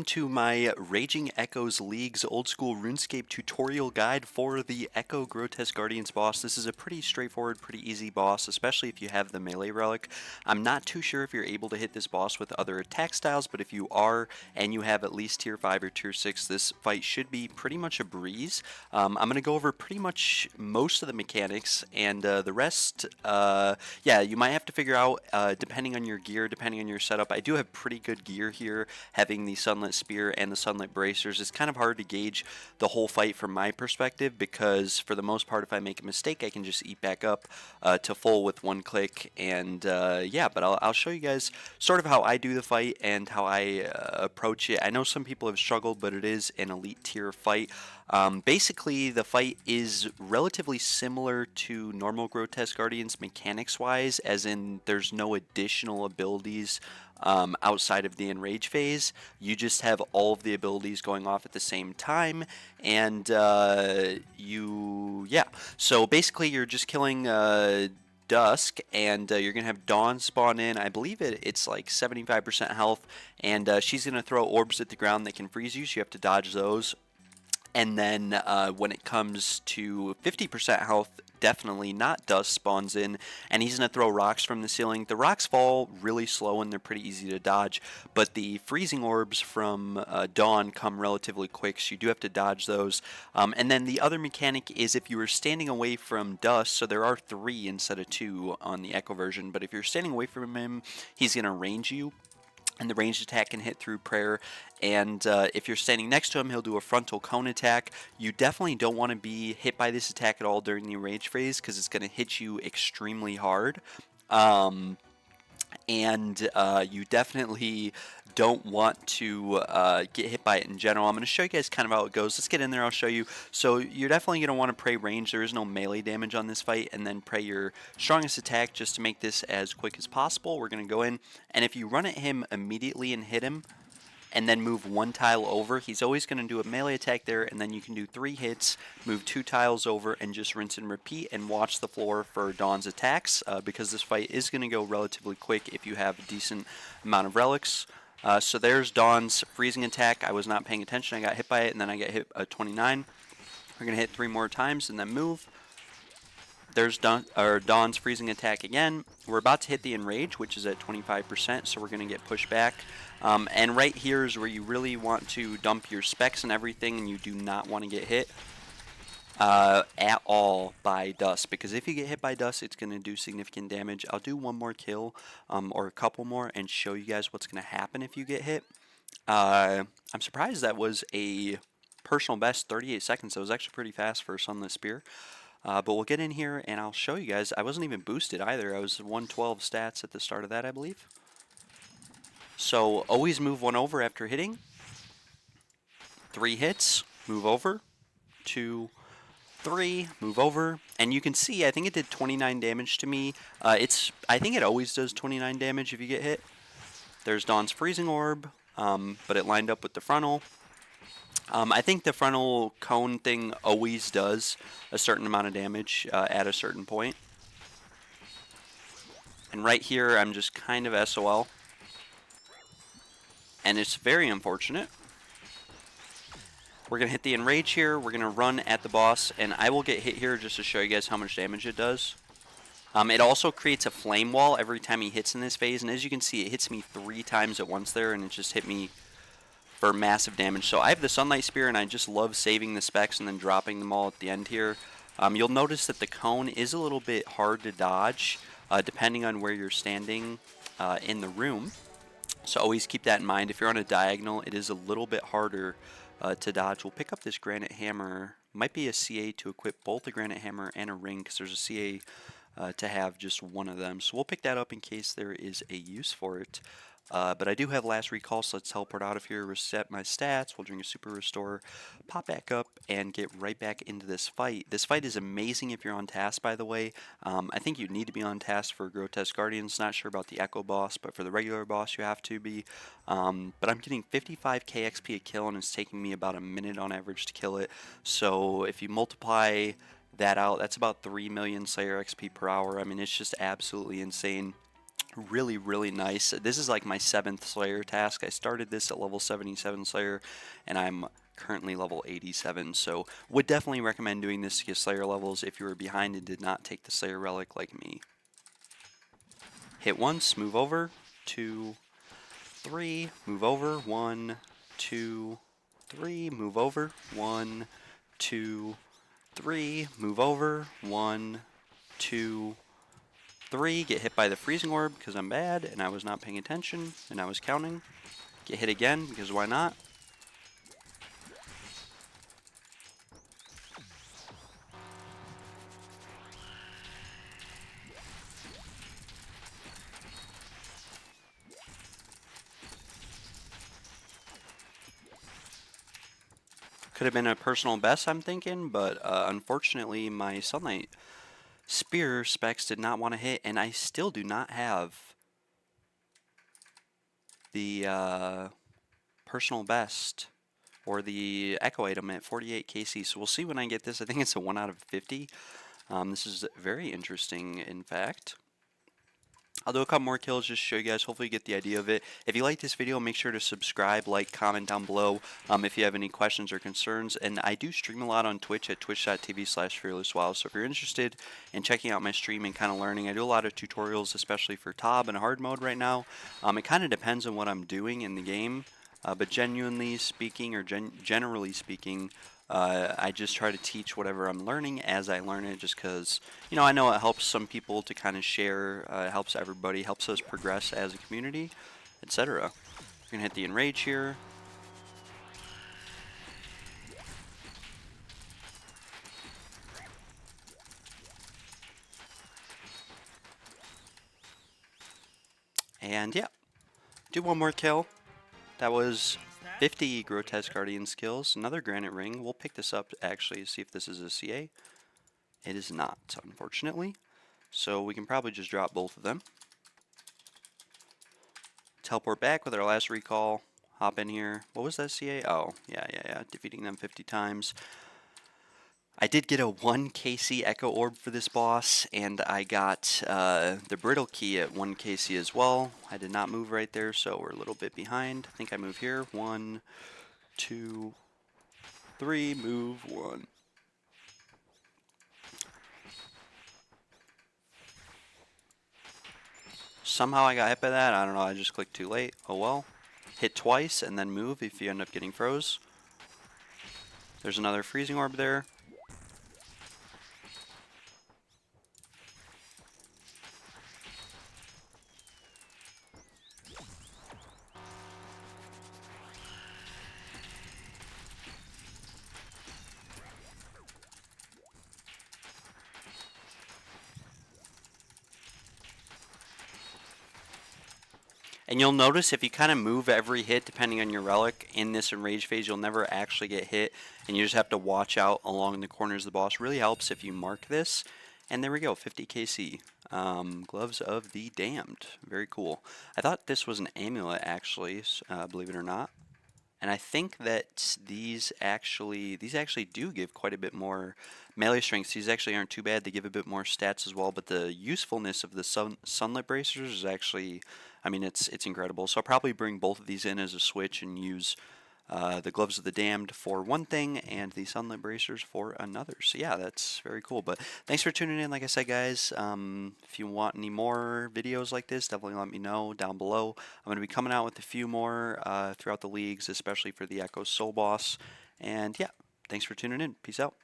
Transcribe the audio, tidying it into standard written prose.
welcome to my Raging Echoes League's old school RuneScape tutorial guide for the Echo Grotesque Guardians boss. This is a pretty straightforward, pretty easy boss, especially if you have the melee relic. I'm not too sure if you're able to hit this boss with other attack styles, but if you are and you have at least tier 5 or tier 6, this fight should be pretty much a breeze. I'm going to go over pretty much most of the mechanics, and the rest, yeah, you might have to figure out depending on your gear, depending on your setup. I do have pretty good gear here, having the Sunlit Spear and the Sunlit Bracers. It's kind of hard to gauge the whole fight from my perspective because for the most part if I make a mistake I can just eat back up to full with one click, and yeah, but I'll show you guys sort of how I do the fight and how I approach it. I know some people have struggled, but it is an elite tier fight. Basically, the fight is relatively similar to normal Grotesque Guardians mechanics-wise, as in there's no additional abilities outside of the enrage phase. You just have all of the abilities going off at the same time, and yeah. So basically, you're just killing Dusk, and you're going to have Dawn spawn in. I believe it's like 75% health, and she's going to throw orbs at the ground that can freeze you, so you have to dodge those. And then when it comes to 50% health, definitely not Dust spawns in, and he's going to throw rocks from the ceiling. The rocks fall really slow and they're pretty easy to dodge, but the freezing orbs from Dawn come relatively quick, so you do have to dodge those. And then the other mechanic is if you were standing away from Dust, so there are 3 instead of 2 on the Echo version, but if you're standing away from him, he's going to range you. And the ranged attack can hit through prayer, and if you're standing next to him, he'll do a frontal cone attack. You definitely don't want to be hit by this attack at all during the enrage phase because it's going to hit you extremely hard. And you definitely don't want to get hit by it in general. I'm going to show you guys kind of how it goes. Let's get in there, I'll show you. So you're definitely going to want to pray range. There is no melee damage on this fight, and then pray your strongest attack just to make this as quick as possible. We're going to go in, and if you run at him immediately and hit him, and then move 1 tile over, he's always going to do a melee attack there, and then you can do 3 hits, move 2 tiles over, and just rinse and repeat, and watch the floor for Dawn's attacks, because this fight is going to go relatively quick if you have a decent amount of relics. So there's Dawn's freezing attack. I was not paying attention, I got hit by it, and then I got hit 29. We're going to hit 3 more times, and then move. There's Dawn's freezing attack again. We're about to hit the enrage, which is at 25%, so we're going to get pushed back. And right here is where you really want to dump your specs and everything, and you do not want to get hit at all by Dust, because if you get hit by Dust, it's going to do significant damage. I'll do one more kill, or a couple more, and show you guys what's going to happen if you get hit. I'm surprised that was a personal best, 38 seconds. That was actually pretty fast for a Sunlit Spear. But we'll get in here and I'll show you guys. I wasn't even boosted either. I was 112 stats at the start of that, I believe. So always move 1 over after hitting. 3 hits, move over. 2, 3, move over. And you can see, I think it did 29 damage to me. I think it always does 29 damage if you get hit. There's Dawn's freezing orb, but it lined up with the frontal. I think the frontal cone thing always does a certain amount of damage at a certain point. And right here, I'm just kind of SOL. And it's very unfortunate. We're going to hit the enrage here. We're going to run at the boss, and I will get hit here just to show you guys how much damage it does. It also creates a flame wall every time he hits in this phase, and as you can see, it hits me 3 times at once there, and it just hit me for massive damage. So I have the Sunlight Spear, and I just love saving the specs and then dropping them all at the end here. You'll notice that the cone is a little bit hard to dodge, depending on where you're standing in the room. So always keep that in mind. If you're on a diagonal, it is a little bit harder to dodge. We'll pick up this Granite Hammer. Might be a CA to equip both a Granite Hammer and a ring, because there's a CA to have just one of them. So we'll pick that up in case there is a use for it. But I do have last recall, so let's teleport out of here, reset my stats, we'll drink a super restore, pop back up, and get right back into this fight. This fight is amazing if you're on task, by the way. I think you need to be on task for Grotesque Guardians. Not sure about the Echo boss, but for the regular boss you have to be. But I'm getting 55k XP a kill, and it's taking me about a minute on average to kill it. So if you multiply that out, that's about 3 million Slayer XP per hour. I mean, it's just absolutely insane. Really, really nice. This is like my 7th Slayer task. I started this at level 77 Slayer, and I'm currently level 87, so would definitely recommend doing this to get Slayer levels if you were behind and did not take the Slayer relic like me. Hit once, move over, 2, 3, move over, 1, 2, 3, move over, 1, 2, 3, move over, 1, 2, 3, get hit by the freezing orb because I'm bad and I was not paying attention and I was counting. Get hit again because why not? Could have been a personal best, I'm thinking, but unfortunately my Sunlight Spear specs did not want to hit, and I still do not have the personal best or the Echo item at 48 KC. So we'll see when I get this. I think it's a 1 out of 50. This is very interesting, in fact. I'll do a couple more kills just to show you guys. Hopefully you get the idea of it. If you like this video, make sure to subscribe, like, comment down below if you have any questions or concerns. And I do stream a lot on Twitch at twitch.tv/fearlesswild. So if you're interested in checking out my stream and kind of learning, I do a lot of tutorials, especially for TOB and hard mode right now. It kind of depends on what I'm doing in the game. But genuinely speaking, or generally speaking, I just try to teach whatever I'm learning as I learn it, just because, you know it helps some people to kind of share, it helps everybody, helps us progress as a community, etc. We're going to hit the enrage here. And yeah, do one more kill. That was 50 Grotesque Guardian skills, another Granite Ring. We'll pick this up actually to see if this is a CA. It is not, unfortunately. So we can probably just drop both of them. Teleport back with our last recall. Hop in here. What was that CA? Oh, yeah. Defeating them 50 times. I did get a 1 KC Echo Orb for this boss, and I got the Brittle Key at 1 KC as well. I did not move right there, so we're a little bit behind. I think I move here. 1, 2, 3, move 1. Somehow I got hit by that. I don't know. I just clicked too late. Oh well. Hit twice and then move if you end up getting froze. There's another freezing orb there. And you'll notice if you kind of move every hit depending on your relic in this enrage phase, you'll never actually get hit, and you just have to watch out along the corners of the boss. Really helps if you mark this. And there we go, 50 KC. Gloves of the Damned. Very cool. I thought this was an amulet actually, believe it or not. And I think that these actually do give quite a bit more melee strength. These actually aren't too bad. They give a bit more stats as well, but the usefulness of the sunlit bracers is actually, I mean, it's incredible. So I'll probably bring both of these in as a switch and use the Gloves of the Damned for one thing and the Sunlit Bracers for another. So yeah, that's very cool. But thanks for tuning in. Like I said, guys, if you want any more videos like this, definitely let me know down below. I'm going to be coming out with a few more throughout the leagues, especially for the Echo Soul Boss. And yeah, thanks for tuning in. Peace out.